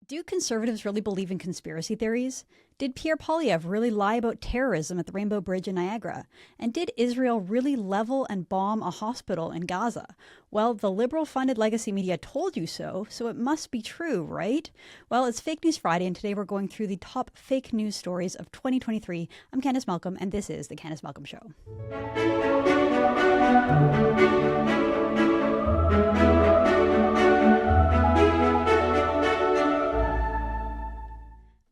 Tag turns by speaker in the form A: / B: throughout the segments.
A: Do conservatives really believe in conspiracy theories? Did Pierre Poilievre really lie about terrorism at the Rainbow Bridge in Niagara? And did Israel really level and bomb a hospital in Gaza? Well, the liberal-funded legacy media told you so it must be true, right? Well, it's Fake News Friday, and today we're going through the top fake news stories of 2023. I'm Candice Malcolm, and this is The Candice Malcolm Show.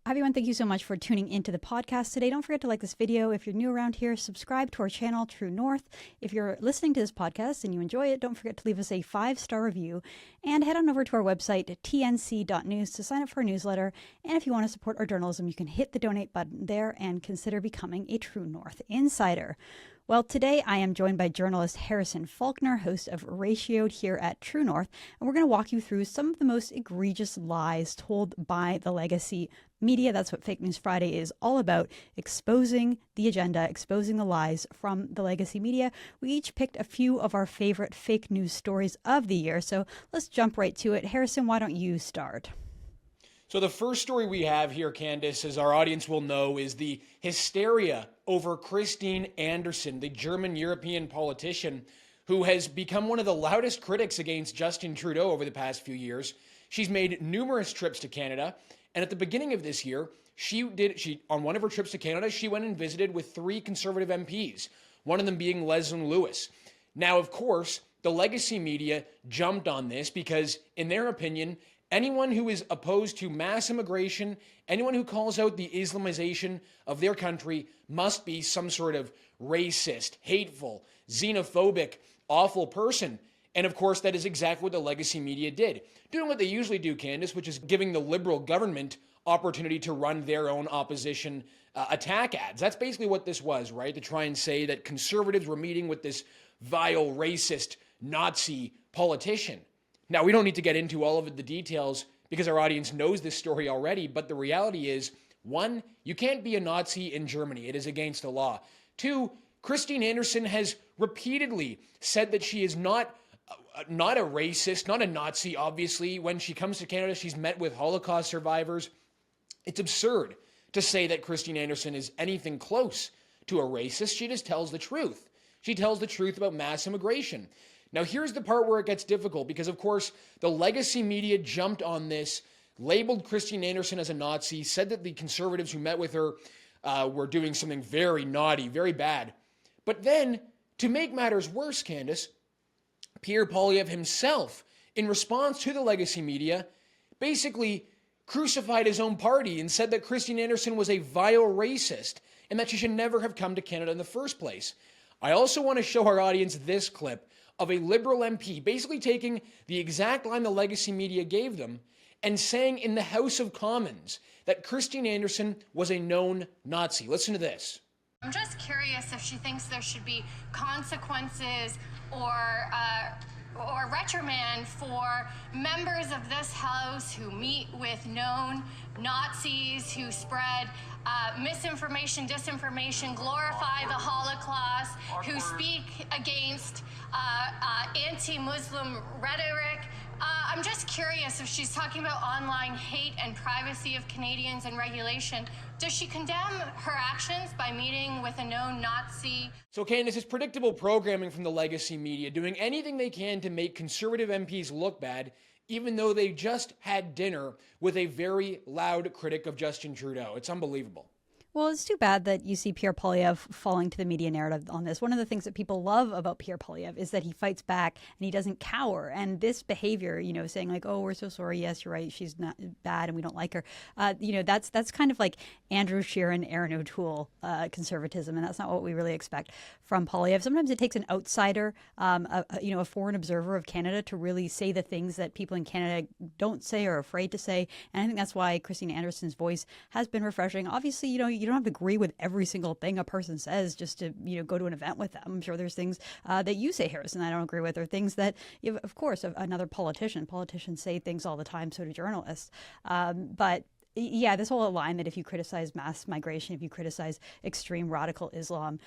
A: Everyone, thank you so much for tuning into the podcast today. Don't forget to like this video. If you're new around here, subscribe to our channel, True North. If you're listening to this podcast and you enjoy it, don't forget to leave us a 5-star review and head on over to our website, tnc.news, to sign up for our newsletter. And if you want to support our journalism, you can hit the donate button there and consider becoming a True North insider. Well, today I am joined by journalist Harrison Faulkner, host of Ratioed here at True North, and we're going to walk you through some of the most egregious lies told by the legacy media. That's what Fake News Friday is all about, exposing the agenda, exposing the lies from the legacy media. We each picked a few of our favorite fake news stories of the year, so let's jump right to it. Harrison, why don't you start?
B: So the first story we have here, Candice, as our audience will know, is the hysteria over Christine Anderson, the German European politician who has become one of the loudest critics against Justin Trudeau over the past few years. She's made numerous trips to Canada, and at the beginning of this year, she on one of her trips to Canada, she went and visited with 3 Conservative MPs, one of them being Leslie Lewis. Now, of course, the legacy media jumped on this because, in their opinion, anyone who is opposed to mass immigration, anyone who calls out the Islamization of their country must be some sort of racist, hateful, xenophobic, awful person. And of course, that is exactly what the legacy media did. Doing what they usually do, Candice, which is giving the Liberal government opportunity to run their own opposition attack ads. That's basically what this was, right? To try and say that conservatives were meeting with this vile, racist, Nazi politician. Now, we don't need to get into all of the details because our audience knows this story already, but the reality is, 1, you can't be a Nazi in Germany. It is against the law. 2, Christine Anderson has repeatedly said that she is not a racist, not a Nazi, obviously. When she comes to Canada, she's met with Holocaust survivors. It's absurd to say that Christine Anderson is anything close to a racist. She just tells the truth. She tells the truth about mass immigration. Now, here's the part where it gets difficult because, of course, the legacy media jumped on this, labeled Christine Anderson as a Nazi, said that the conservatives who met with her were doing something very naughty, very bad. But then, to make matters worse, Candice, Pierre Poilievre himself, in response to the legacy media, basically crucified his own party and said that Christine Anderson was a vile racist and that she should never have come to Canada in the first place. I also want to show our audience this clip of a Liberal MP basically taking the exact line the legacy media gave them and saying in the House of Commons that Christine Anderson was a known Nazi. Listen to this.
C: I'm just curious if she thinks there should be consequences or reprimand for members of this House who meet with known Nazis, who spread misinformation, disinformation, glorify the Holocaust, who speak against anti-Muslim rhetoric. I'm just curious if she's talking about online hate and privacy of Canadians and regulation. Does she condemn her actions by meeting with a known Nazi?
B: So, Candice, it's predictable programming from the legacy media, doing anything they can to make Conservative MPs look bad, even though they just had dinner with a very loud critic of Justin Trudeau. It's unbelievable.
A: Well, it's too bad that you see Pierre Poilievre falling to the media narrative on this. One of the things that people love about Pierre Poilievre is that he fights back and he doesn't cower. And this behavior, saying like, oh, we're so sorry. Yes, you're right. She's not bad and we don't like her. That's kind of like Andrew Scheer and Aaron O'Toole conservatism. And that's not what we really expect from Poilievre. Sometimes it takes an outsider, a foreign observer of Canada to really say the things that people in Canada don't say or are afraid to say. And I think that's why Christine Anderson's voice has been refreshing. Obviously, you don't have to agree with every single thing a person says just to, go to an event with them. I'm sure there's things that you say, Harrison, I don't agree with, or things that, of course, another politician. Politicians say things all the time, so do journalists. But yeah, this whole line that if you criticize mass migration, if you criticize extreme radical Islam,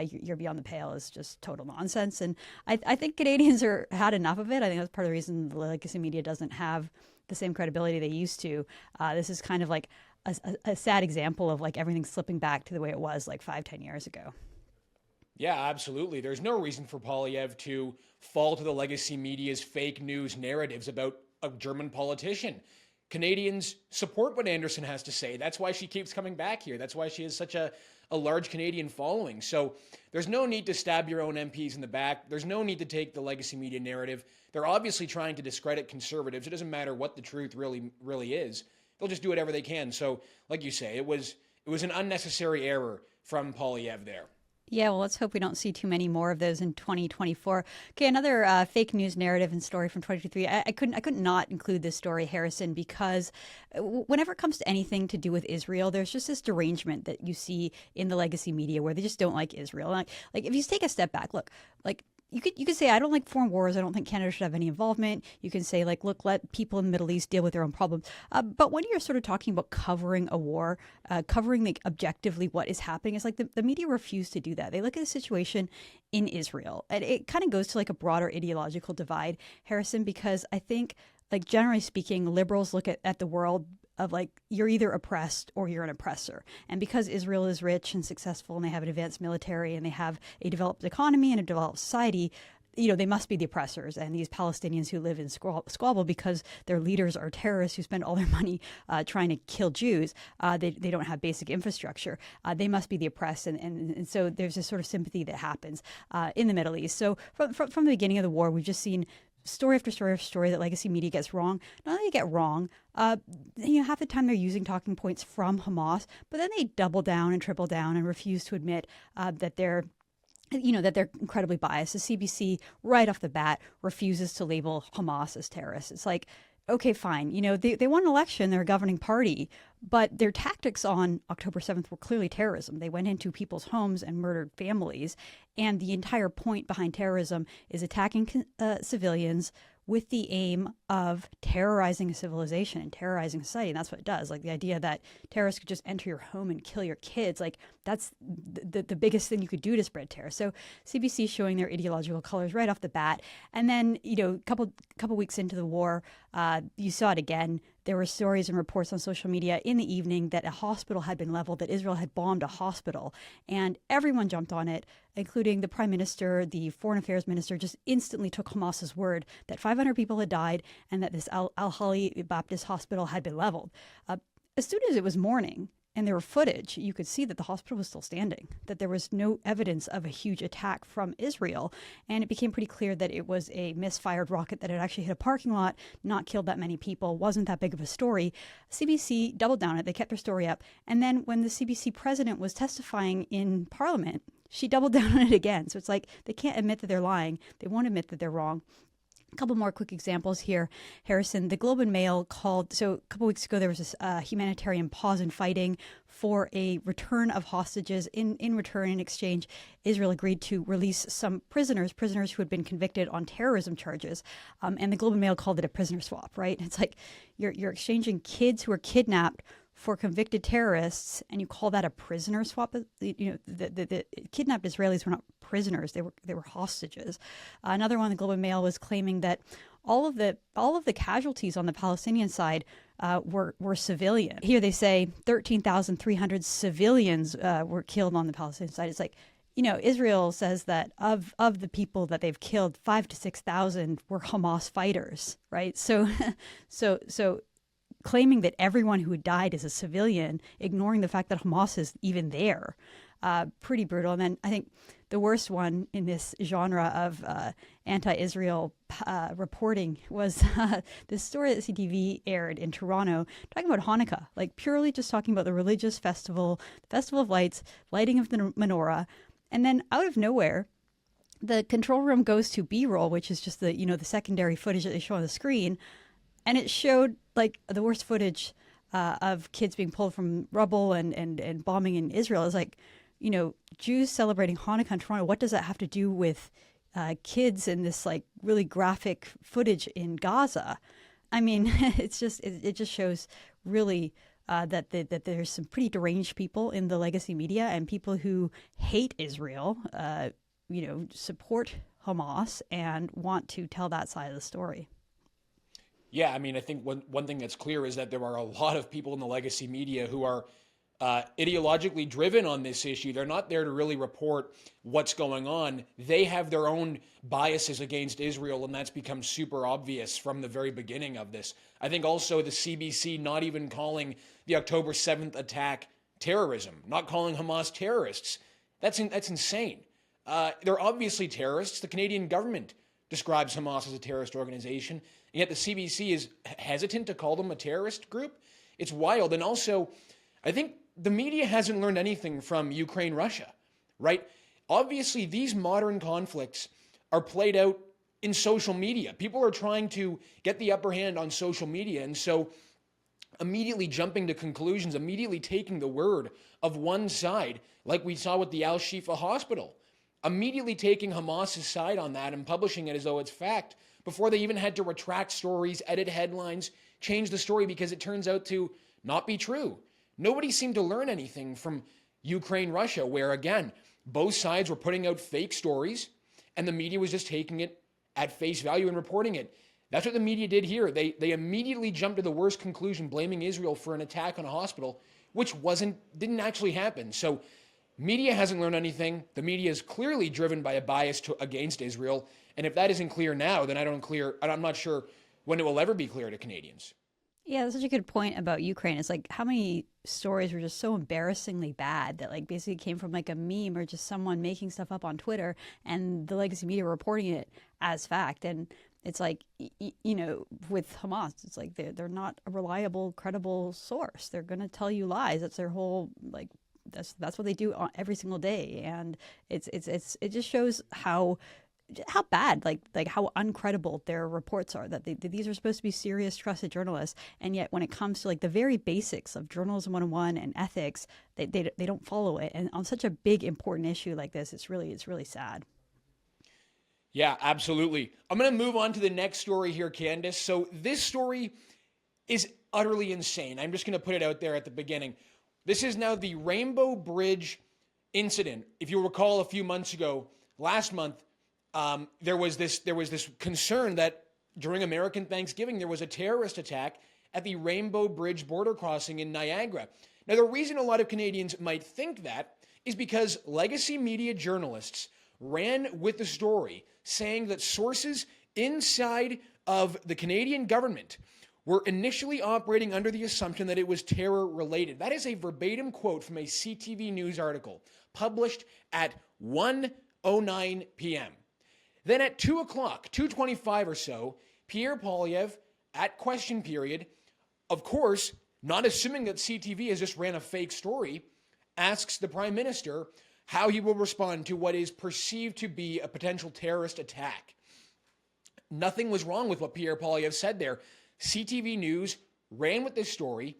A: you're beyond the pale is just total nonsense. And I think Canadians had enough of it. I think that's part of the reason the legacy media doesn't have the same credibility they used to. This is kind of like a sad example of like everything slipping back to the way it was like 5-10 years ago.
B: Yeah, absolutely. There's no reason for Poilievre to fall to the legacy media's fake news narratives about a German politician. Canadians support what Anderson has to say. That's why she keeps coming back here. That's why she has such a large Canadian following. So there's no need to stab your own MPs in the back. There's no need to take the legacy media narrative. They're obviously trying to discredit conservatives. It doesn't matter what the truth really is. They'll just do whatever they can. So, like you say, it was an unnecessary error from Poilievre there.
A: Yeah, well, let's hope we don't see too many more of those in 2024. Okay, another fake news narrative and story from 2023. I couldn't not include this story, Harrison, because whenever it comes to anything to do with Israel, there's just this derangement that you see in the legacy media where they just don't like Israel. Like if you take a step back, look, like you could say, I don't like foreign wars. I don't think Canada should have any involvement. You can say, like, look, let people in the Middle East deal with their own problems. But when you're sort of talking about covering a war, covering like objectively what is happening, it's like the media refuse to do that. They look at the situation in Israel, and it kind of goes to like a broader ideological divide, Harrison, because I think, like, generally speaking, liberals look at the world of like, you're either oppressed or you're an oppressor. And because Israel is rich and successful and they have an advanced military and they have a developed economy and a developed society, you know, they must be the oppressors. And these Palestinians who live in squabble because their leaders are terrorists who spend all their money trying to kill Jews, they don't have basic infrastructure. They must be the oppressed. And so there's this sort of sympathy that happens in the Middle East. So from the beginning of the war, we've just seen story after story after story that legacy media gets wrong. Not only get wrong, half the time they're using talking points from Hamas, but then they double down and triple down and refuse to admit that they're incredibly biased. The CBC, right off the bat, refuses to label Hamas as terrorists. It's like, okay, fine. They won an election, they're a governing party, but their tactics on October 7th were clearly terrorism. They went into people's homes and murdered families. And the entire point behind terrorism is attacking civilians with the aim of terrorizing a civilization and terrorizing a society. And that's what it does. Like the idea that terrorists could just enter your home and kill your kids, like that's the biggest thing you could do to spread terror. So CBC showing their ideological colors right off the bat. And then, a couple weeks into the war, you saw it again. There were stories and reports on social media in the evening that a hospital had been leveled, that Israel had bombed a hospital. And everyone jumped on it, including the prime minister, the foreign affairs minister, just instantly took Hamas's word that 500 people had died and that this Al-Hali Baptist hospital had been leveled. As soon as it was morning and there were footage, you could see that the hospital was still standing, that there was no evidence of a huge attack from Israel. And it became pretty clear that it was a misfired rocket that had actually hit a parking lot, not killed that many people, wasn't that big of a story. CBC doubled down on it. They kept their story up. And then when the CBC president was testifying in Parliament, she doubled down on it again. So it's like they can't admit that they're lying. They won't admit that they're wrong. A couple more quick examples here, Harrison. The Globe and Mail called, so a couple weeks ago, there was this humanitarian pause in fighting for a return of hostages. In return, in exchange, Israel agreed to release some prisoners who had been convicted on terrorism charges. And the Globe and Mail called it a prisoner swap, right? It's like you're exchanging kids who are kidnapped for convicted terrorists, and you call that a prisoner swap. The kidnapped Israelis were not prisoners; they were hostages. Another one, the Globe and Mail was claiming that all of the casualties on the Palestinian side were civilian. Here they say 13,300 civilians were killed on the Palestinian side. It's like, Israel says that of the people that they've killed, 5,000 to 6,000 were Hamas fighters, right? So claiming that everyone who died is a civilian, ignoring the fact that Hamas is even there. Pretty brutal. And then I think the worst one in this genre of anti-Israel reporting was this story that CTV aired in Toronto, talking about Hanukkah, like purely just talking about the religious festival, the Festival of Lights, lighting of the menorah. And then out of nowhere, the control room goes to B-roll, which is just the secondary footage that they show on the screen. And it showed like the worst footage of kids being pulled from rubble and bombing in Israel. It's like, Jews celebrating Hanukkah in Toronto. What does that have to do with kids and this like really graphic footage in Gaza? I mean, it just shows really that there's some pretty deranged people in the legacy media and people who hate Israel, support Hamas and want to tell that side of the story.
B: Yeah, I mean, I think one thing that's clear is that there are a lot of people in the legacy media who are ideologically driven on this issue. They're not there to really report what's going on. They have their own biases against Israel, and that's become super obvious from the very beginning of this. I think also the CBC not even calling the October 7th attack terrorism, not calling Hamas terrorists. That's insane. They're obviously terrorists. The Canadian government describes Hamas as a terrorist organization, and yet the CBC is hesitant to call them a terrorist group. It's wild. And also, I think the media hasn't learned anything from Ukraine, Russia, right? Obviously, these modern conflicts are played out in social media. People are trying to get the upper hand on social media. And so immediately jumping to conclusions, immediately taking the word of one side, like we saw with the Al-Shifa hospital, immediately taking Hamas's side on that and publishing it as though it's fact before they even had to retract stories, edit headlines, change the story because it turns out to not be true. Nobody seemed to learn anything from Ukraine, Russia, where, again, both sides were putting out fake stories and the media was just taking it at face value and reporting it. That's what the media did here. They immediately jumped to the worst conclusion, blaming Israel for an attack on a hospital, which didn't actually happen. So media hasn't learned anything. The media is clearly driven by a bias against Israel. And if that isn't clear now, then I'm not sure when it will ever be clear to Canadians.
A: Yeah, that's such a good point about Ukraine. It's like how many stories were just so embarrassingly bad that like basically came from like a meme or just someone making stuff up on Twitter and the legacy media reporting it as fact. And it's like, with Hamas, it's like they're not a reliable, credible source. They're going to tell you lies. That's their whole, like, that's what they do every single day. And it just shows how bad, like how uncredible their reports are, that these are supposed to be serious, trusted journalists. And yet when it comes to like the very basics of journalism 101 and ethics, they don't follow it. And on such a big, important issue like this, it's really sad.
B: Yeah, absolutely. I'm going to move on to the next story here, Candice. So this story is utterly insane. I'm just going to put it out there at the beginning. This is now the Rainbow Bridge incident. If you recall a few months ago, last month, there was this concern that during American Thanksgiving, there was a terrorist attack at the Rainbow Bridge border crossing in Niagara. Now, the reason a lot of Canadians might think that is because legacy media journalists ran with the story saying that sources inside of the Canadian government were initially operating under the assumption that it was terror related. That is a verbatim quote from a CTV News article published at 1:09 p.m. Then at 2 o'clock, 2:25 or so, Pierre Poilievre, at question period, of course, not assuming that CTV has just ran a fake story, asks the Prime Minister how he will respond to what is perceived to be a potential terrorist attack. Nothing was wrong with what Pierre Poilievre said there. CTV News ran with this story,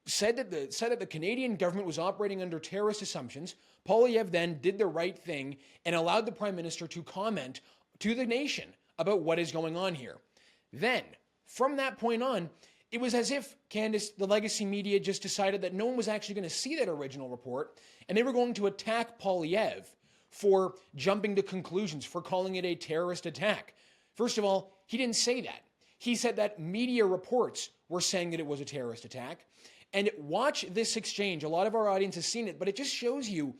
B: said that the Canadian government was operating under terrorist assumptions. Poilievre then did the right thing and allowed the Prime Minister to comment to the nation about what is going on here. Then, from that point on, it was as if, Candice, the legacy media just decided that no one was actually going to see that original report, and they were going to attack Poilievre for jumping to conclusions, for calling it a terrorist attack. First of all, he didn't say that. He said that media reports were saying that it was a terrorist attack. And watch this exchange. A lot of our audience has seen it, but it just shows you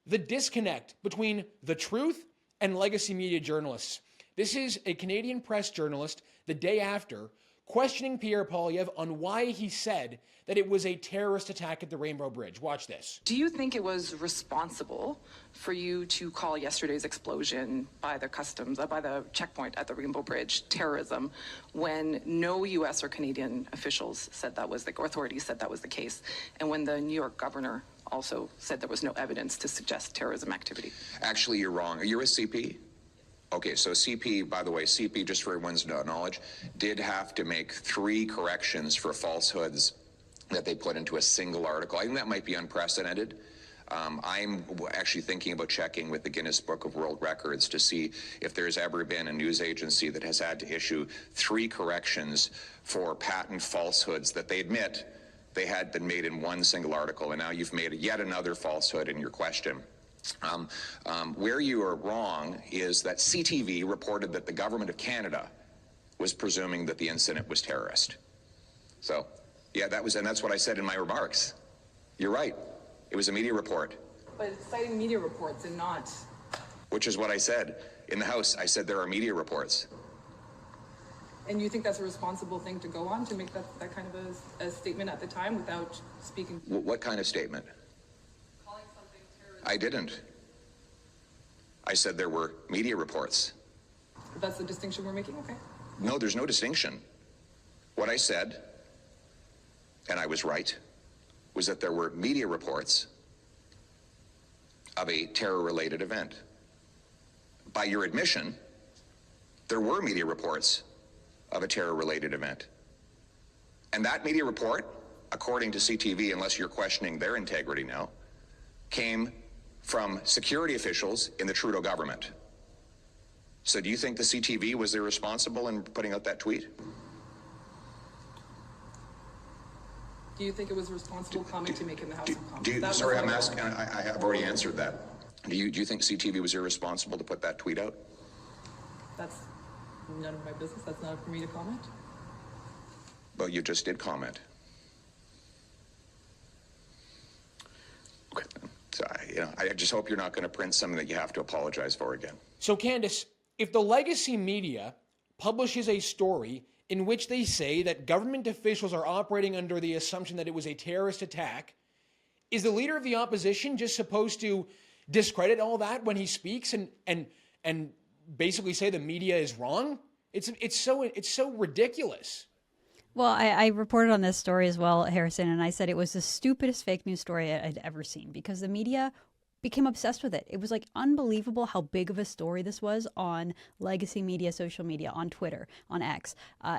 B: the disconnect between the truth and legacy media journalists. This is a Canadian press journalist the day after questioning Pierre Poilievre on why he said that it was a terrorist attack at the Rainbow Bridge. Watch this.
D: Do you think it was responsible for you to call yesterday's explosion by the checkpoint at the Rainbow Bridge terrorism when no U.S. or Canadian officials said that was or authorities said that was the case, and when the New York governor also said there was no evidence to suggest terrorism activity?
E: Actually, you're wrong. You're a CP? Okay, so CP, by the way, CP, just for everyone's knowledge, did have to make 3 corrections for falsehoods that they put into a single article. I think that might be unprecedented. I'm actually thinking about checking with the Guinness Book of World Records to see if there's ever been a news agency that has had to issue 3 corrections for patent falsehoods that they admit they had been made in one single article, and now you've made yet another falsehood in your question. Where you are wrong is that CTV reported that the government of Canada was presuming that the incident was terrorist. So, yeah, that's what I said in my remarks. You're right. It was a media report.
D: But it's citing media reports and not...
E: Which is what I said. In the House, I said there are media reports.
D: And you think that's a responsible thing to go on, to make that kind of a statement at the time without speaking?
E: What kind of statement?
D: Calling something terrorist.
E: I didn't. I said there were media reports.
D: But that's the distinction we're making? Okay.
E: No, there's no distinction. What I said, and I was right, was that there were media reports of a terror-related event. By your admission, there were media reports of a terror-related event. And that media report, according to CTV, unless you're questioning their integrity now, came from security officials in the Trudeau government. So do you think the CTV was irresponsible in putting out that tweet?
D: Do you think it was a responsible comment to make in the House of Commons?
E: Sorry, I'm asking, I have already answered that. Do you think CTV was irresponsible to put that tweet out?
D: That's none of my business. That's not up for me to comment.
E: Well, you just did comment. Okay. So, I just hope you're not going to print something that you have to apologize for again.
B: So, Candice, if the legacy media publishes a story in which they say that government officials are operating under the assumption that it was a terrorist attack, is the leader of the opposition just supposed to discredit all that when he speaks and basically say the media is wrong? It's so ridiculous.
A: Well, I reported on this story as well, Harrison, and I said it was the stupidest fake news story I'd ever seen because the media became obsessed with it. It was like unbelievable how big of a story this was on legacy media, social media, on Twitter, on X.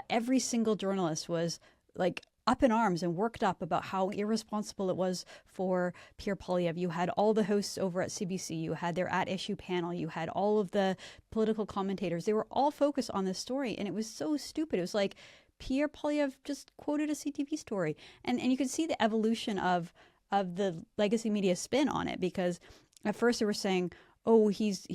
A: Every single journalist was like up in arms and worked up about how irresponsible it was for Pierre Poilievre. You had all the hosts over at CBC. You had their At Issue panel. You had all of the political commentators. They were all focused on this story, and it was so stupid. It was like Pierre Poilievre just quoted a CTV story. And you could see the evolution of the legacy media spin on it, because at first they were saying, oh, he's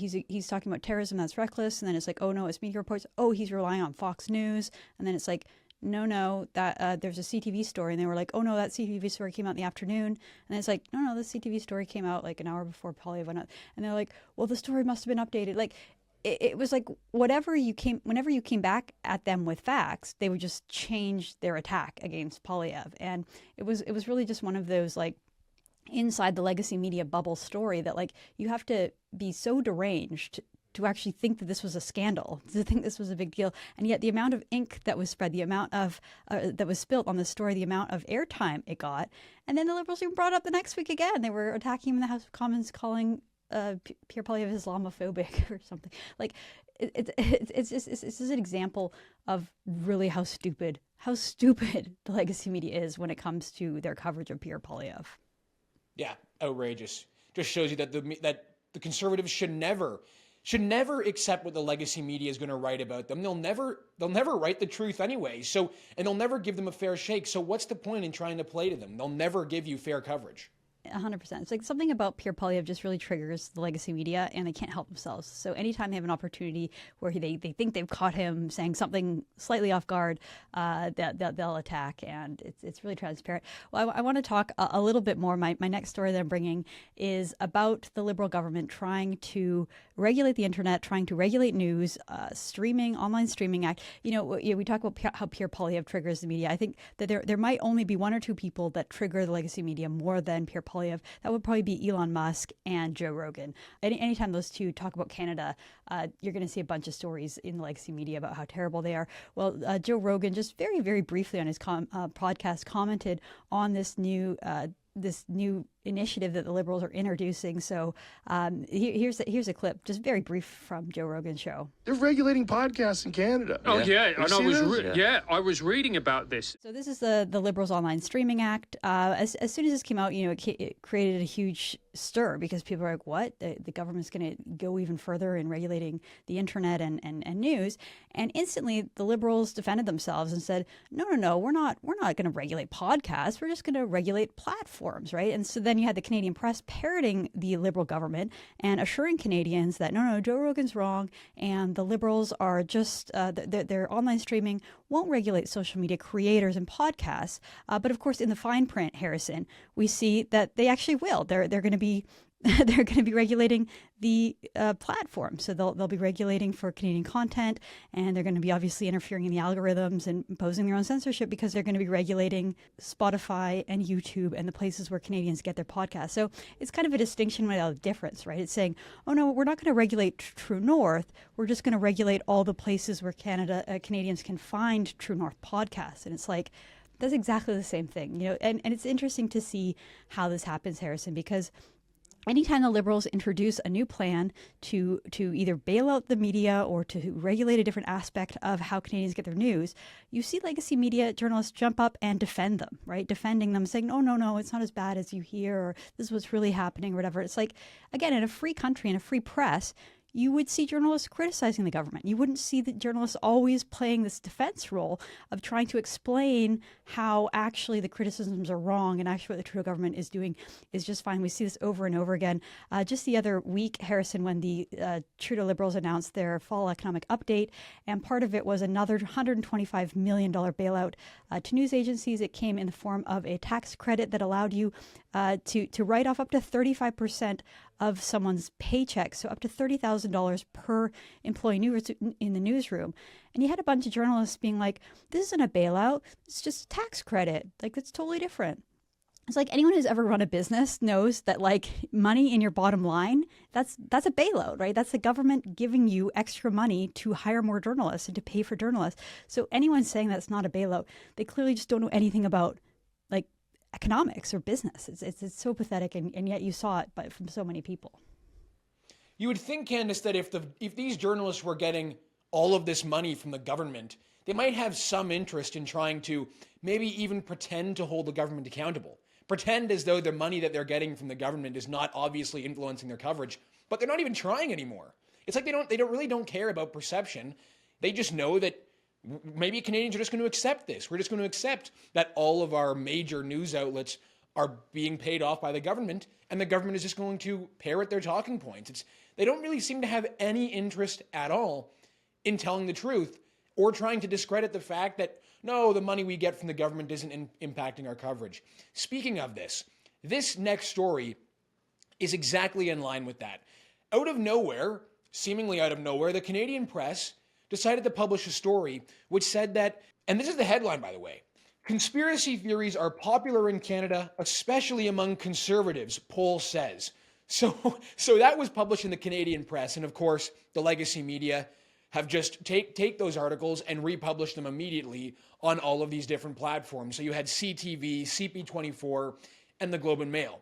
A: talking about terrorism, that's reckless. And then it's like, oh, no, it's media reports. Oh, he's relying on Fox News. And then it's like, no, that there's a CTV story. And they were like, oh, no, that CTV story came out in the afternoon. And then it's like, no, the CTV story came out like an hour before Poilievre went out. And they're like, well, the story must have been updated. Like, it was like whenever you came back at them with facts, they would just change their attack against Poilievre. And it was really just one of those like inside the legacy media bubble story that like you have to be so deranged to actually think that this was a scandal, to think this was a big deal. And yet the amount of ink that was spread, the amount of that was spilt on the story, the amount of airtime it got. And then the Liberals even brought up the next week again. They were attacking him in the House of Commons, calling Pierre Poilievre Islamophobic or something. Like it's just an example of really how stupid the legacy media is when it comes to their coverage of Pierre Poilievre.
B: Yeah, outrageous. Just shows you that the conservatives should never accept what the legacy media is going to write about them. They'll never write the truth anyway. So, and they'll never give them a fair shake. So what's the point in trying to play to them? They'll never give you fair coverage.
A: 100%. It's like something about Pierre Poilievre just really triggers the legacy media, and they can't help themselves. So anytime they have an opportunity where they think they've caught him saying something slightly off guard, they'll attack, and it's really transparent. Well, I want to talk a little bit more. My next story that I'm bringing is about the Liberal government trying to regulate the internet, trying to regulate news, online streaming act. We talk about how Pierre Poilievre triggers the media. I think that there might only be one or two people that trigger the legacy media more than Pierre Poilievre. That would probably be Elon Musk and Joe Rogan. Anytime those two talk about Canada, you're going to see a bunch of stories in the legacy media about how terrible they are. Well, Joe Rogan just very, very briefly on his podcast commented on this new initiative that the Liberals are introducing. So here's a clip, just very brief, from Joe Rogan's show.
F: They're regulating podcasts in Canada.
G: Oh yeah, and I was reading about this.
A: So this is the Liberals Online Streaming Act. As soon as this came out, it created a huge stir because people are like, what? The government's going to go even further in regulating the internet and news. And instantly the Liberals defended themselves and said, no, we're not going to regulate podcasts. We're just going to regulate platforms, right? And so then then you had the Canadian press parroting the Liberal government and assuring Canadians that, no, Joe Rogan's wrong and the Liberals are just, their online streaming won't regulate social media creators and podcasts. But of course, in the fine print, Harrison, we see that they actually will. They're going to be they're going to be regulating the platform. So they'll be regulating for Canadian content, and they're going to be obviously interfering in the algorithms and imposing their own censorship because they're going to be regulating Spotify and YouTube and the places where Canadians get their podcasts. So it's kind of a distinction without a difference, right? It's saying, oh no, we're not going to regulate True North. We're just going to regulate all the places where Canadians can find True North podcasts. And it's like, that's exactly the same thing, and it's interesting to see how this happens, Harrison, because anytime the Liberals introduce a new plan to either bail out the media or to regulate a different aspect of how Canadians get their news, you see legacy media journalists jump up and defend them, right? Defending them, saying, oh, no, it's not as bad as you hear, or this is what's really happening, or whatever. It's like, again, in a free country, in a free press, you would see journalists criticizing the government. You wouldn't see the journalists always playing this defense role of trying to explain how actually the criticisms are wrong and actually what the Trudeau government is doing is just fine. We see this over and over again. Just the other week, Harrison, when the Trudeau Liberals announced their fall economic update, and part of it was another $125 million bailout to news agencies. It came in the form of a tax credit that allowed you to write off up to 35% of someone's paycheck, so up to $30,000 per employee in the newsroom. And you had a bunch of journalists being like, this isn't a bailout, it's just a tax credit. Like, that's totally different. It's like anyone who's ever run a business knows that, like, money in your bottom line, that's a bailout, right? That's the government giving you extra money to hire more journalists and to pay for journalists. So anyone saying that's not a bailout, they clearly just don't know anything about, like, economics or business. It's so pathetic, and yet you saw it from so many people.
B: You would think, Candice, that if these journalists were getting all of this money from the government, they might have some interest in trying to maybe even pretend to hold the government accountable. Pretend as though the money that they're getting from the government is not obviously influencing their coverage, but they're not even trying anymore. It's like they don't care about perception. They just know that maybe Canadians are just going to accept this. We're just going to accept that all of our major news outlets are being paid off by the government, and the government is just going to parrot their talking points. They don't really seem to have any interest at all in telling the truth or trying to discredit the fact that, no, the money we get from the government isn't impacting our coverage. Speaking of this next story is exactly in line with that. Out of nowhere, seemingly out of nowhere, the Canadian press decided to publish a story which said that, and this is the headline, by the way, conspiracy theories are popular in Canada, especially among conservatives, poll says. So that was published in the Canadian press, and of course, the legacy media have just take those articles and republish them immediately on all of these different platforms. So you had CTV, CP24, and the Globe and Mail.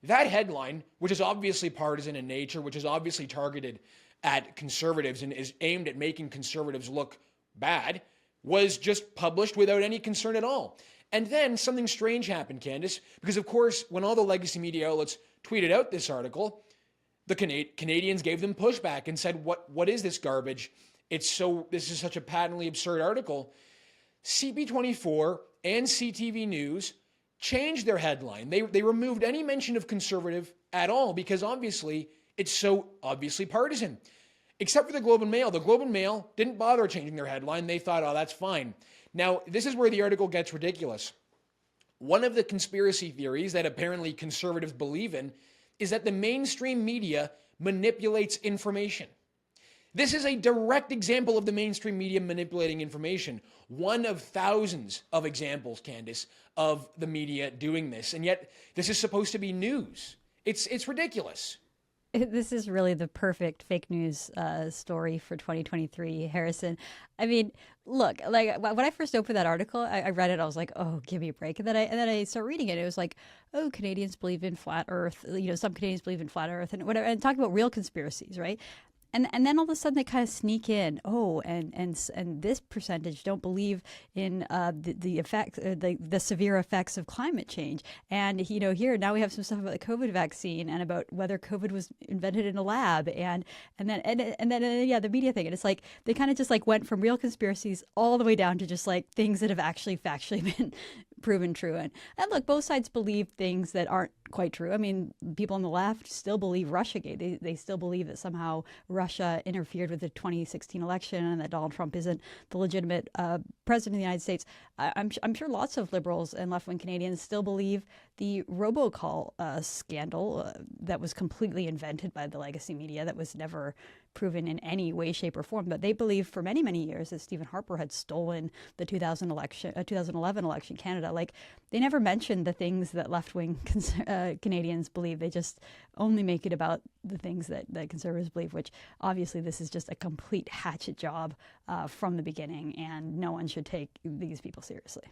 B: That headline, which is obviously partisan in nature, which is obviously targeted at conservatives and is aimed at making conservatives look bad, was just published without any concern at all. And then something strange happened, Candice, because of course, when all the legacy media outlets tweeted out this article, the Canadians gave them pushback and said, what is this garbage? This is such a patently absurd article. CP24 and CTV News changed their headline. They removed any mention of conservative at all because obviously it's so obviously partisan. Except for the Globe and Mail. The Globe and Mail didn't bother changing their headline. They thought, oh, that's fine. Now, this is where the article gets ridiculous. One of the conspiracy theories that apparently conservatives believe in is that the mainstream media manipulates information. This is a direct example of the mainstream media manipulating information. One of thousands of examples, Candice, of the media doing this. And yet, this is supposed to be news. It's ridiculous.
A: This is really the perfect fake news story for 2023, Harrison. I mean, look, like when I first opened that article, I read it. I was like, "Oh, give me a break!" And then I started reading it. It was like, "Oh, Canadians believe in flat Earth. Some Canadians believe in flat Earth, and whatever." And talking about real conspiracies, right? And then all of a sudden they kind of sneak in, and this percentage don't believe in the effects, the severe effects of climate change. And here now we have some stuff about the COVID vaccine and about whether COVID was invented in a lab, and then the media thing. And it's like they kind of just like went from real conspiracies all the way down to just like things that have actually factually been proven true. And look, both sides believe things that aren't quite true. I mean, people on the left still believe Russiagate. They still believe that somehow Russia interfered with the 2016 election and that Donald Trump isn't the legitimate president of the United States. I'm sure lots of liberals and left-wing Canadians still believe the robocall scandal that was completely invented by the legacy media, that was never proven in any way, shape, or form. But they believe for many, many years that Stephen Harper had stolen the 2011 election in Canada. Like, they never mentioned the things that left-wing Canadians believe. They just only make it about the things that conservatives believe, which obviously this is just a complete hatchet job from the beginning, and no one should take these people seriously.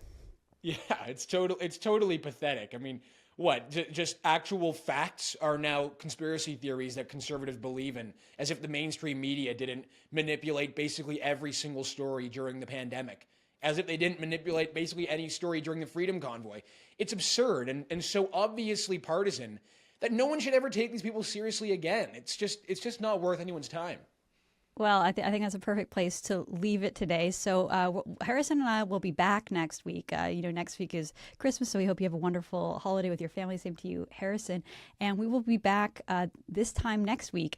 B: Yeah, it's totally pathetic. I mean, what? Just actual facts are now conspiracy theories that conservatives believe in, as if the mainstream media didn't manipulate basically every single story during the pandemic, as if they didn't manipulate basically any story during the Freedom Convoy. It's absurd and so obviously partisan that no one should ever take these people seriously again. It's just not worth anyone's time.
A: Well, I think that's a perfect place to leave it today. So Harrison and I will be back next week. Next week is Christmas, so we hope you have a wonderful holiday with your family. Same to you, Harrison. And we will be back this time next week,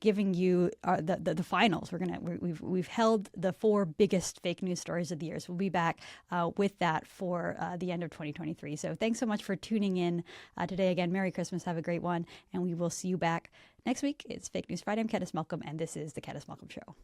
A: giving you the finals. We've held the 4 biggest fake news stories of the year. So we'll be back with that for the end of 2023. So thanks so much for tuning in today. Again, Merry Christmas. Have a great one, and we will see you back next week. It's Fake News Friday. I'm Candice Malcolm, and this is The Candice Malcolm Show.